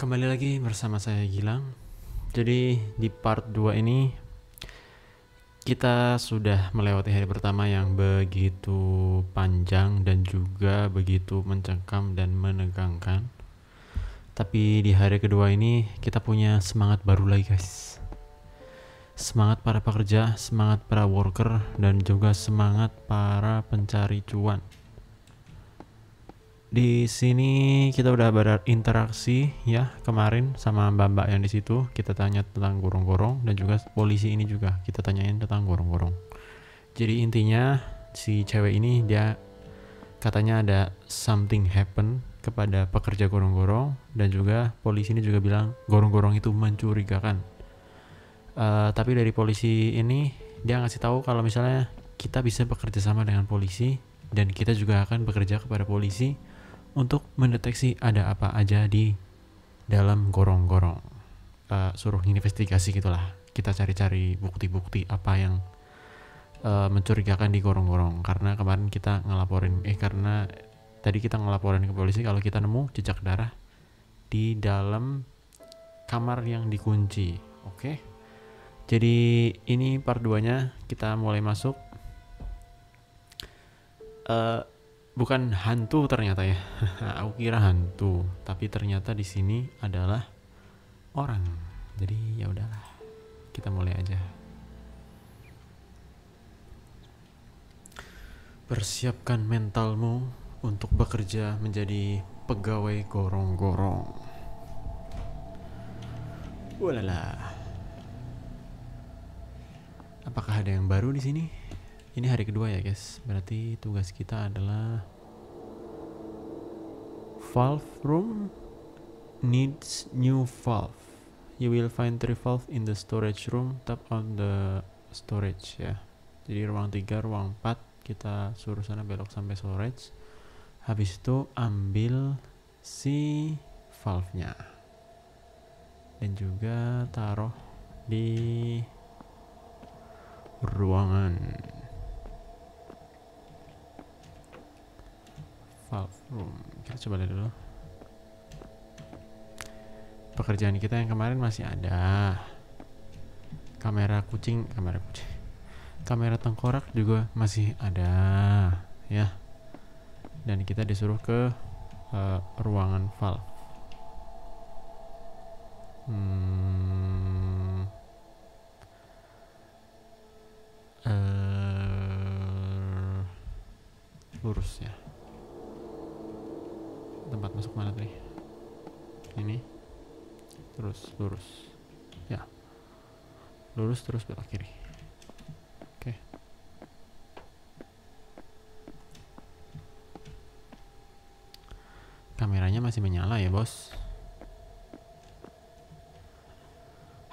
Kembali lagi bersama saya Gilang. Jadi di part 2 ini kita sudah melewati hari pertama yang begitu panjang dan juga begitu mencengkam dan menegangkan. Tapi di hari kedua ini kita punya semangat baru lagi, guys. Semangat para pekerja, semangat para worker, dan juga semangat para pencari cuan. Di sini kita udah berinteraksi ya kemarin sama mbak-mbak yang di situ. Kita tanya tentang gorong-gorong dan juga polisi ini juga kita tanyain tentang gorong-gorong. Jadi intinya si cewek ini dia katanya ada something happen kepada pekerja gorong-gorong, dan juga polisi ini juga bilang gorong-gorong itu mencurigakan. Tapi dari polisi ini dia ngasih tahu kalau misalnya kita bisa bekerja sama dengan polisi dan kita juga akan bekerja kepada polisi untuk mendeteksi ada apa aja di dalam gorong-gorong. Suruh investigasi gitulah. Kita cari-cari bukti-bukti apa yang mencurigakan di gorong-gorong. Karena kemarin kita karena tadi kita ngelaporin ke polisi kalau kita nemu jejak darah di dalam kamar yang dikunci. Oke. Jadi ini part 2-nya, kita mulai masuk. Bukan hantu ternyata ya. Aku kira hantu, tapi ternyata di sini adalah orang. Jadi ya udahlah, kita mulai aja. Persiapkan mentalmu untuk bekerja menjadi pegawai gorong-gorong. Walala. Apakah ada yang baru di sini? Ini hari kedua ya guys, berarti tugas kita adalah valve room needs new valve. You will find 3 valve in the storage room, tap on the storage ya. Jadi ruang 3, ruang 4 kita suruh sana belok sampai storage. Habis itu ambil si valve-nya. Dan juga taruh di ruangan valve room. Kita coba lihat dulu. Pekerjaan kita yang kemarin masih ada. Kamera tengkorak juga masih ada ya. Dan kita disuruh ke ruangan valve. Lurus ya. Tempat masuk mana tadi? Ini. Terus lurus. Ya. Lurus terus belok kiri. Oke. Kameranya masih menyala ya, Bos.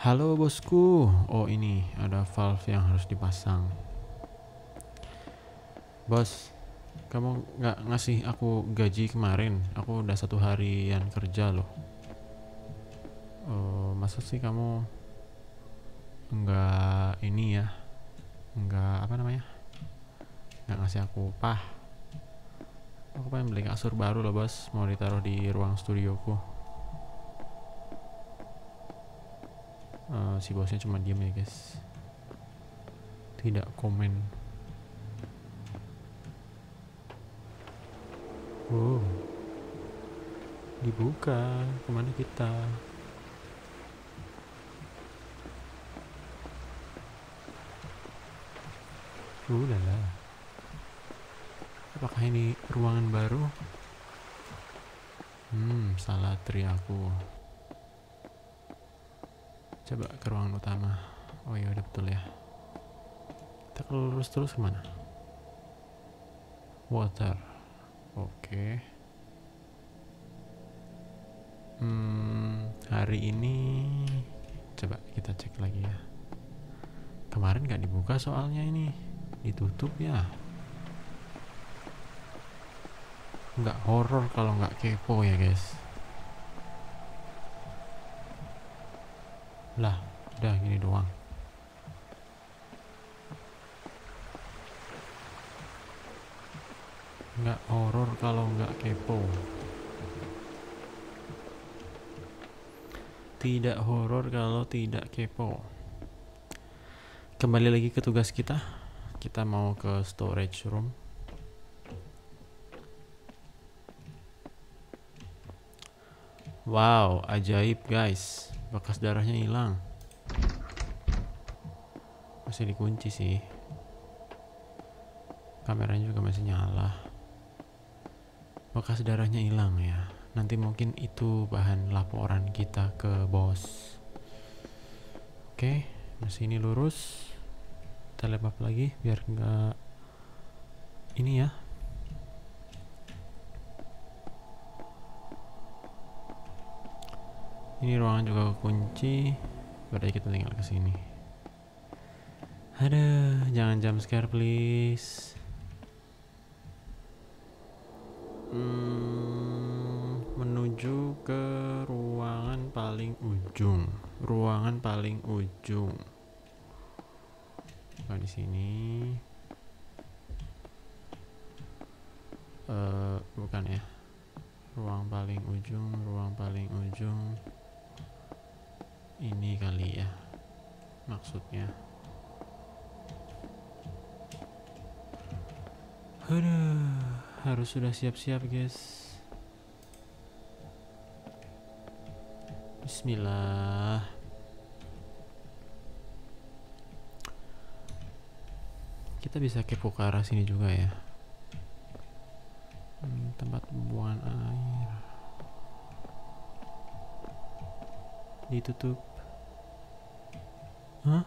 Halo bosku. Oh, ini ada valve yang harus dipasang. Bos, kamu nggak ngasih aku gaji kemarin. Aku udah 1 harian kerja loh. Masa sih kamu nggak ini ya, nggak nggak ngasih aku upah. Aku pengen beli kasur baru loh bos, mau ditaruh di ruang studioku. Si bosnya cuma diem ya guys, tidak komen. Dibuka. Kemana kita? Lala. Apakah ini ruangan baru? Salah tri aku. Coba ke ruangan utama. Oh iya udah betul ya. Kita kalau lurus terus kemana? Water. Oke. Hari ini coba kita cek lagi ya. Kemarin gak dibuka soalnya ini. Ditutup ya. Nggak horor kalau nggak kepo ya guys. Lah, udah gini doang. Nggak horor kalau nggak kepo. Tidak horor kalau tidak kepo. Kembali lagi ke tugas kita. Kita mau ke storage room. Wow, ajaib guys. Bekas darahnya hilang. Masih dikunci sih. Kameranya juga masih nyala. Bekas darahnya hilang ya. Nanti mungkin itu bahan laporan kita ke bos. Oke, masih ini lurus. Kita lap lagi biar enggak ini ya. Ini ruangan juga kunci. Berarti kita tinggal ke sini. Aduh, jangan jump scare please. Menuju ke ruangan paling ujung. Ruangan paling ujung. Di sini. Bukan ya. Ruang paling ujung. Ini kali ya. Maksudnya. Aduh, harus sudah siap-siap guys. Bismillah. Kita bisa kepo ke arah sini juga ya. Tempat pembuangan air ditutup. Hah?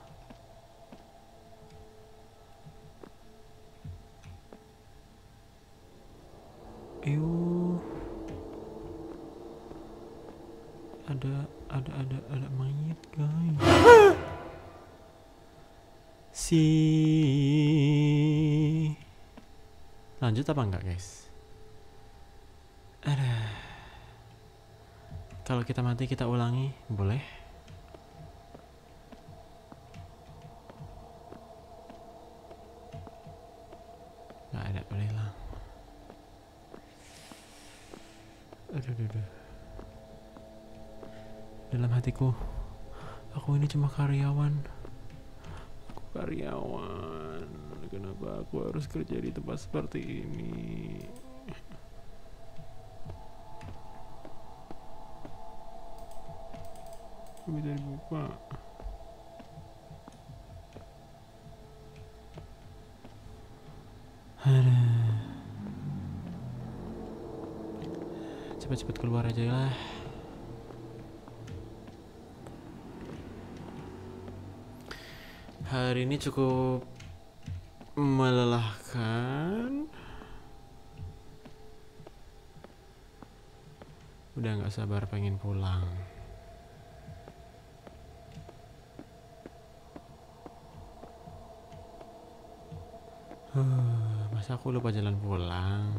Ada mayat guys. Lanjut apa enggak guys? Ada. Kalau kita mati kita ulangi, boleh? Nggak ada, boleh lah. Aduh. Dalam hatiku, aku ini cuma karyawan. Kenapa aku harus kerja di tempat seperti ini? Bisa dibuka. Cepat-cepat keluar aja lah. Hari ini cukup melelahkan. Udah gak sabar pengen pulang. Masa aku lupa jalan pulang.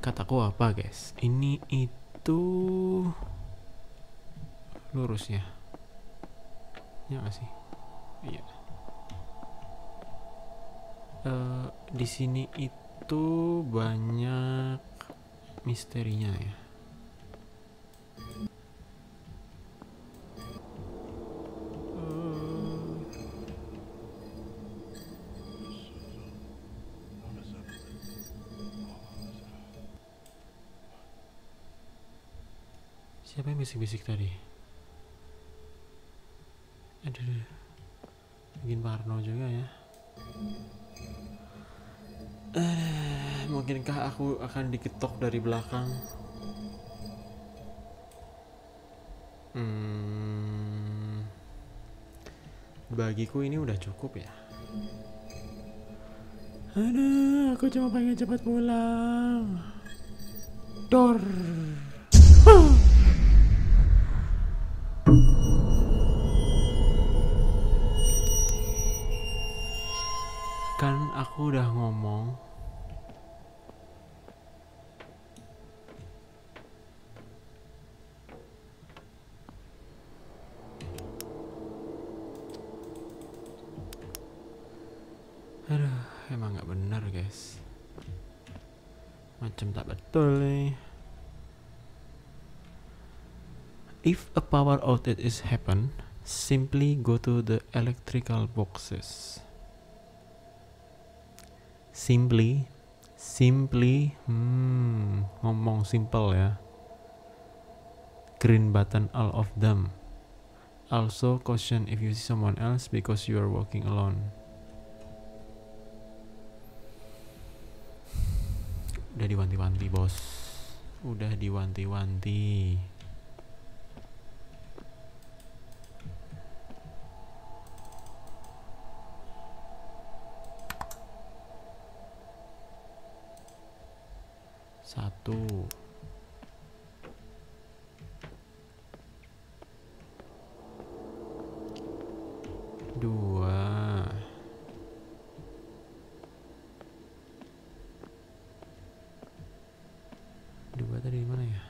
Kataku apa guys? Ini itu lurus ya? Ya nggak sih? Iya. Di sini itu banyak misterinya ya. Siapa yang bisik-bisik tadi? Aduh, bikin parno juga ya. Mungkinkah aku akan diketok dari belakang? Bagiku ini udah cukup ya. Aduh, aku cuma pengen cepat pulang. Dor. Kan aku udah ngomong. Aduh. Emang nggak bener guys, macam tak betul nih. If a power outage is happen, simply go to the electrical boxes. Simply, ngomong simple ya. Green button all of them. Also caution if you see someone else because you are walking alone. Udah diwanti-wanti bos, udah diwanti-wanti. Satu, dua, tadi mana ya?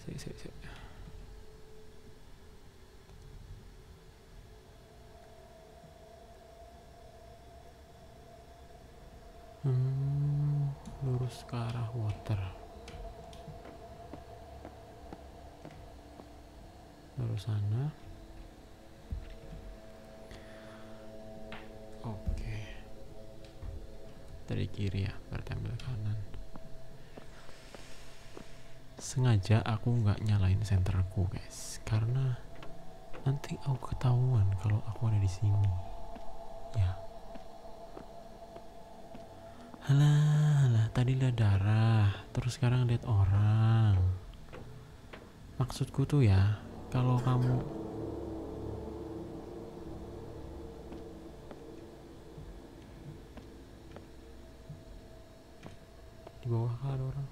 Sik. Lurus ke arah water. Lurus sana. Oke. Dari kiri ya, berarti ambil kanan. Sengaja aku nggak nyalain senterku guys, karena nanti aku ketahuan kalau aku ada di sini. Ya. Halah, tadi lihat darah, terus sekarang lihat orang. Maksudku tuh ya, kalau kamu di bawah ada orang.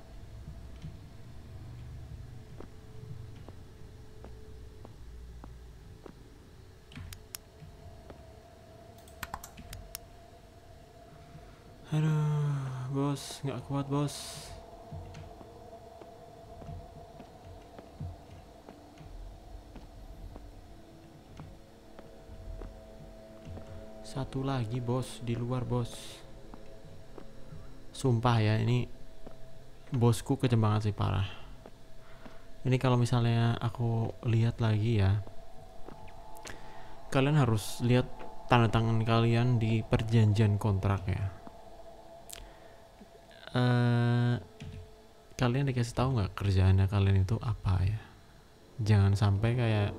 Aduh, bos, nggak kuat bos. Satu lagi bos, di luar bos. Sumpah ya, ini bosku kejam banget sih, parah. Ini kalau misalnya aku lihat lagi ya, kalian harus lihat tanda tangan kalian di perjanjian kontrak ya. Kalian dikasih tahu nggak kerjaannya kalian itu apa ya? Jangan sampai kayak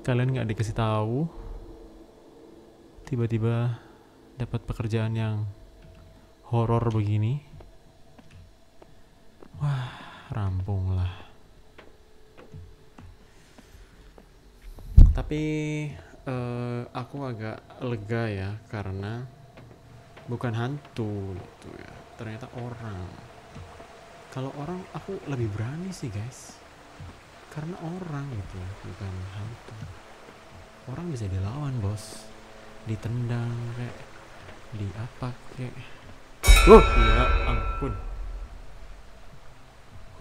kalian nggak dikasih tahu, tiba-tiba dapat pekerjaan yang horor begini. Wah, rampung lah. Tapi aku agak lega ya, karena bukan hantu gitu ya, ternyata orang. Kalau orang aku lebih berani sih guys, karena orang gitu, bukan hantu. Orang bisa dilawan bos, ditendang kayak di apa kayak. Ya ampun.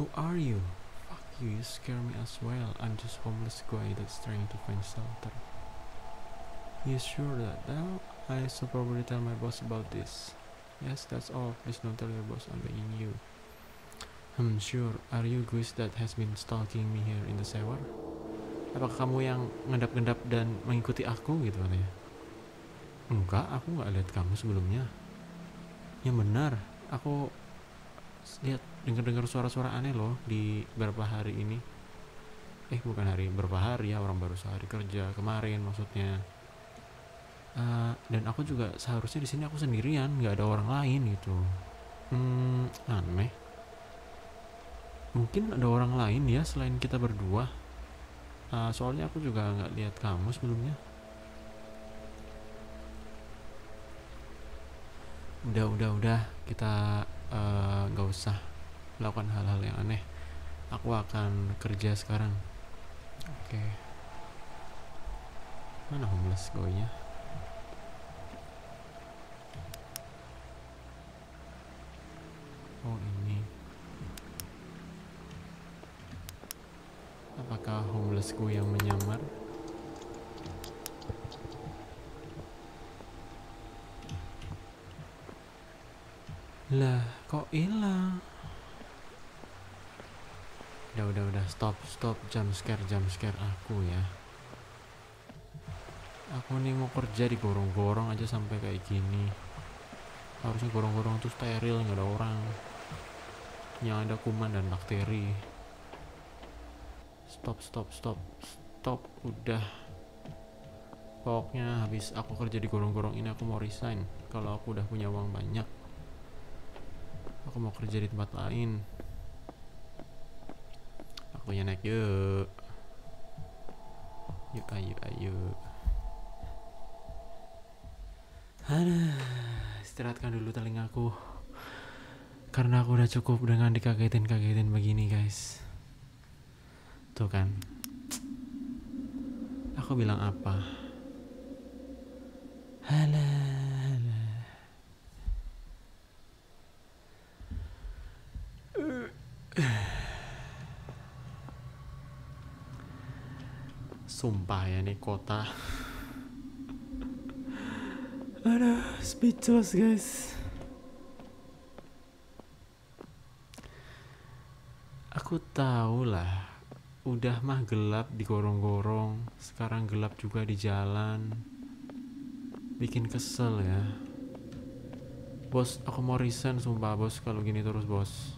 Who are you? Fuck you scare me as well. I'm just homeless guy that's trying to find shelter. You sure that now? I should probably tell my boss about this. Yes, that's all. Please don't tell your boss I'm begging you. Sure. Are you guys that has been stalking me here in the shower? Apakah kamu yang ngendap-ngendap dan mengikuti aku gitu kan ya? Enggak, aku nggak lihat kamu sebelumnya. Yang benar, aku lihat dengar suara-suara aneh loh di beberapa hari ini. Bukan hari, beberapa hari ya, orang baru sehari kerja kemarin maksudnya. Dan aku juga seharusnya di sini aku sendirian, nggak ada orang lain gitu. Aneh. Mungkin ada orang lain ya selain kita berdua. Soalnya aku juga nggak lihat kamu sebelumnya. Udah, kita nggak usah melakukan hal-hal yang aneh. Aku akan kerja sekarang. Oke. Mana homeless guy-nya? Oh ini. Apakah homelessku yang menyamar? Lah, kok hilang? Udah, stop, jump scare aku ya. Aku nih mau kerja di gorong-gorong aja sampai kayak gini. Harusnya gorong-gorong tuh steril, nggak ada orang. Yang ada kuman dan bakteri. Stop, udah. Pokoknya habis aku kerja di gorong-gorong ini aku mau resign. Kalau aku udah punya uang banyak, aku mau kerja di tempat lain. Aku naik yuk. Ayo. Istirahatkan dulu telingaku. Karena aku udah cukup dengan dikagetin begini, guys. Tuh kan. Aku bilang apa? Sumpah ya nih kota. Aduh, speechless guys. Aku tahu lah. Udah mah gelap di gorong-gorong. Sekarang gelap juga di jalan. Bikin kesel ya. Bos, aku mau resign sumpah bos kalau gini terus bos.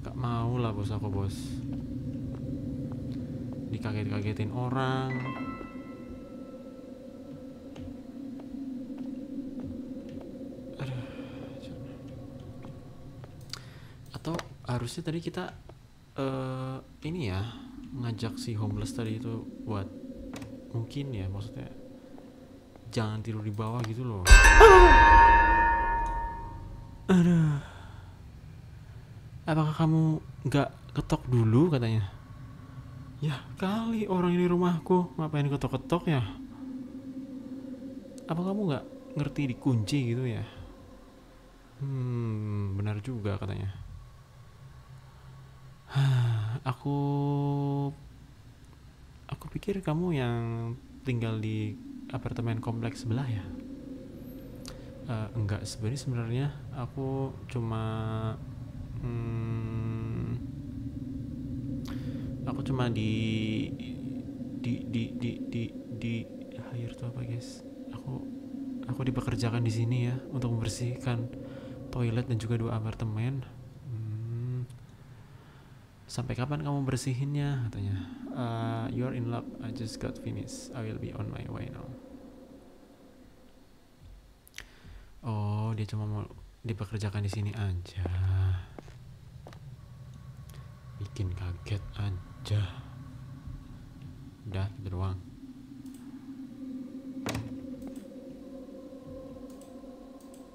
Gak mau lah bos aku bos. Dikaget-kagetin orang. Atau harusnya tadi kita ini ya ngajak si homeless tadi itu buat mungkin ya maksudnya jangan tidur di bawah gitu loh. Aduh. Apakah kamu nggak ketok dulu katanya? Ya kali orang ini rumahku ngapain ketok-ketok ya? Apa kamu nggak ngerti dikunci gitu ya? Benar juga katanya. Aku pikir kamu yang tinggal di apartemen kompleks sebelah ya. Enggak, sebenarnya aku cuma di hire tuh apa guys? Aku dipekerjakan di sini ya untuk membersihkan toilet dan juga 2 apartemen. Sampai kapan kamu bersihinnya katanya? You're in luck, I just got finished, I will be on my way now. Oh, dia cuma mau dipekerjakan di sini aja. Bikin kaget aja. Udah gitu doang.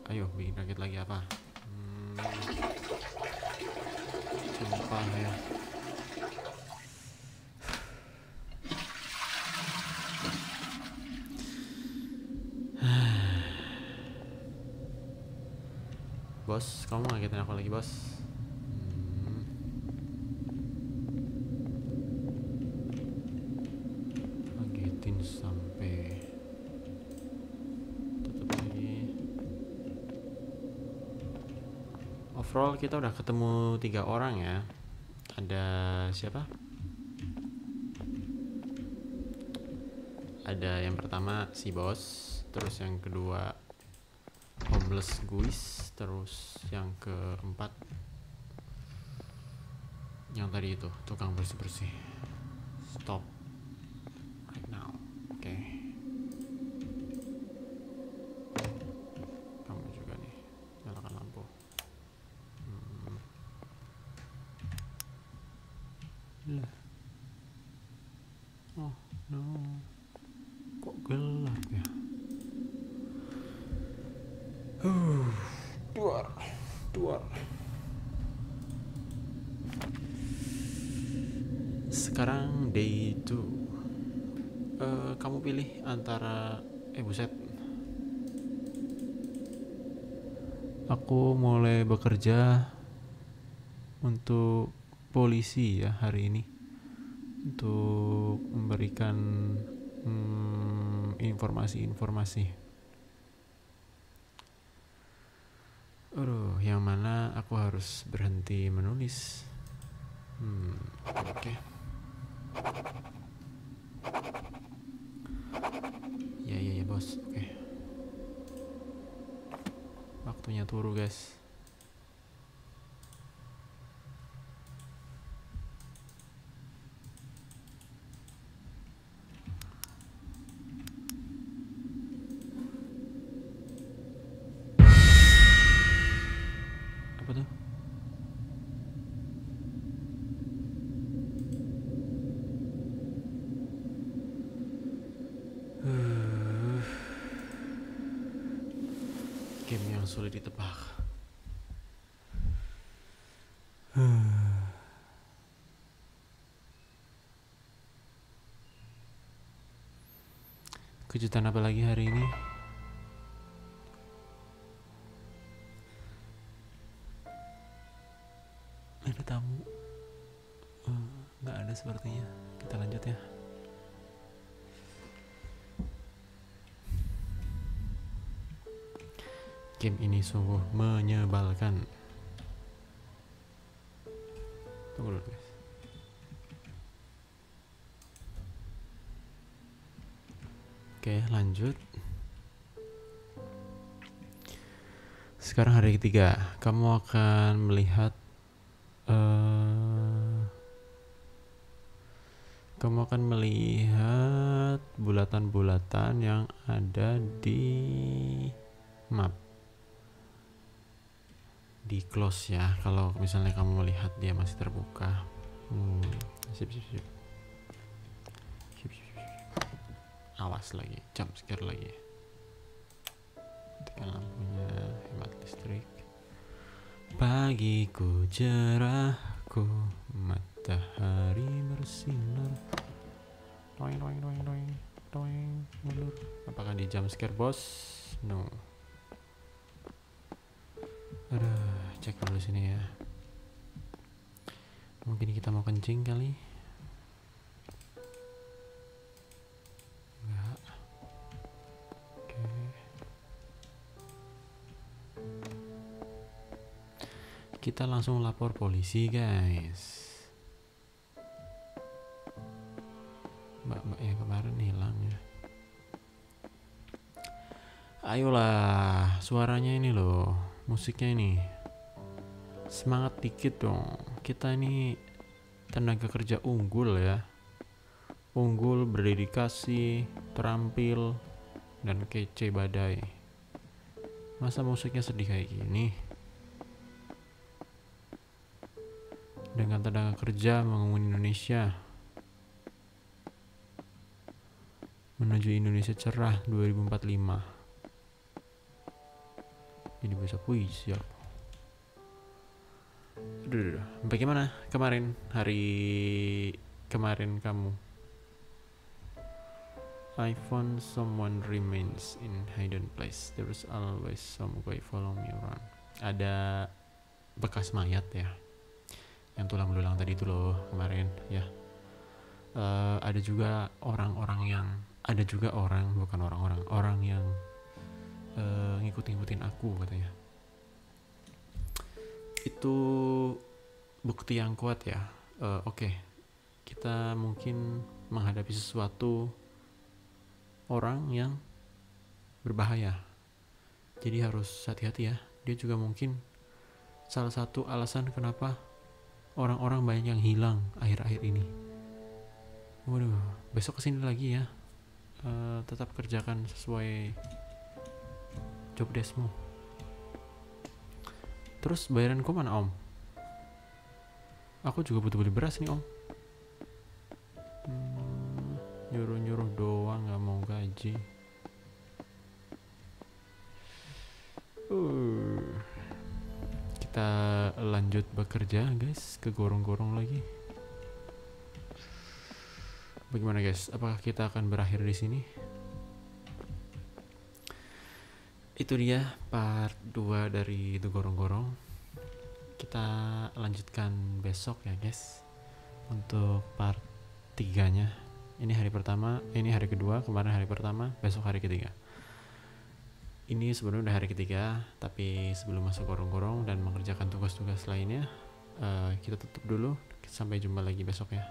Ayo bikin kaget lagi apa? Sumpah ya. Bos, kamu ngagetin aku lagi bos. Ngagetin sampai tutup lagi. Overall kita udah ketemu 3 orang ya. Ada siapa? Ada yang pertama si bos, terus yang kedua homeless guys, terus yang keempat yang tadi itu tukang bersih-bersih. Stop right now. Oke. Kamu juga nih, nyalakan lampu. Lah. Oh no. Kok gelap ya? Duar. Sekarang day 2. Kamu pilih antara buset. Aku mulai bekerja untuk polisi ya hari ini untuk memberikan informasi-informasi. Aduh, yang mana aku harus berhenti menulis. Oke. Ya bos, oke. Waktunya turu guys. Apa tuh? Game yang sulit ditebak. Kejutan apa lagi hari ini? Ada tamu? Nggak ada sepertinya. Kita lanjut ya. Game ini sungguh menyebalkan. Tunggu dulu guys. Oke, lanjut. Sekarang hari ketiga. Kamu akan melihat bulatan-bulatan yang ada di map. Di close ya, kalau misalnya kamu melihat dia masih terbuka. Sip. Awas lagi, jump scare lagi. Tekan lampunya, hemat listrik. Pagiku cerahku, matahari bersinar. Doing, mundur. Apakah di jump scare bos? No. Aduh, cek dulu sini ya. Mungkin kita mau kencing kali. Enggak. Oke. Kita langsung lapor polisi guys. Mbak yang kemarin hilang ya. Ayolah, suaranya ini loh, musiknya ini. Semangat dikit dong. Kita ini tenaga kerja unggul ya. Unggul, berdedikasi, terampil, dan kece badai. Masa musiknya sedih kayak gini? Dengan tenaga kerja membangun Indonesia menuju Indonesia cerah 2045. Ini bisa puisi ya. Bagaimana hari kemarin kamu? I found someone remains in hidden place. There's always some guy follow me around. Ada bekas mayat ya, yang tulang belulang tadi itu loh kemarin ya. Ada juga orang yang ngikut-ngikutin aku katanya. Itu bukti yang kuat ya. Oke. Kita mungkin menghadapi sesuatu orang yang berbahaya. Jadi harus hati-hati ya. Dia juga mungkin salah satu alasan kenapa orang-orang banyak yang hilang akhir-akhir ini. Waduh, besok kesini lagi ya. Tetap kerjakan sesuai job deskmu. Terus bayaranku mana om? Aku juga butuh beli beras nih om. Nyuruh-nyuruh doang, gak mau gaji. Kita lanjut bekerja guys, ke gorong-gorong lagi. Bagaimana guys? Apakah kita akan berakhir di sini? Itu dia part 2 dari The Gorong-Gorong. Kita lanjutkan besok ya guys. Untuk part 3-nya. Ini hari pertama, ini hari kedua, kemarin hari pertama, besok hari ketiga. Ini sebenarnya udah hari ketiga, tapi sebelum masuk gorong-gorong dan mengerjakan tugas-tugas lainnya, kita tutup dulu. Sampai jumpa lagi besok ya.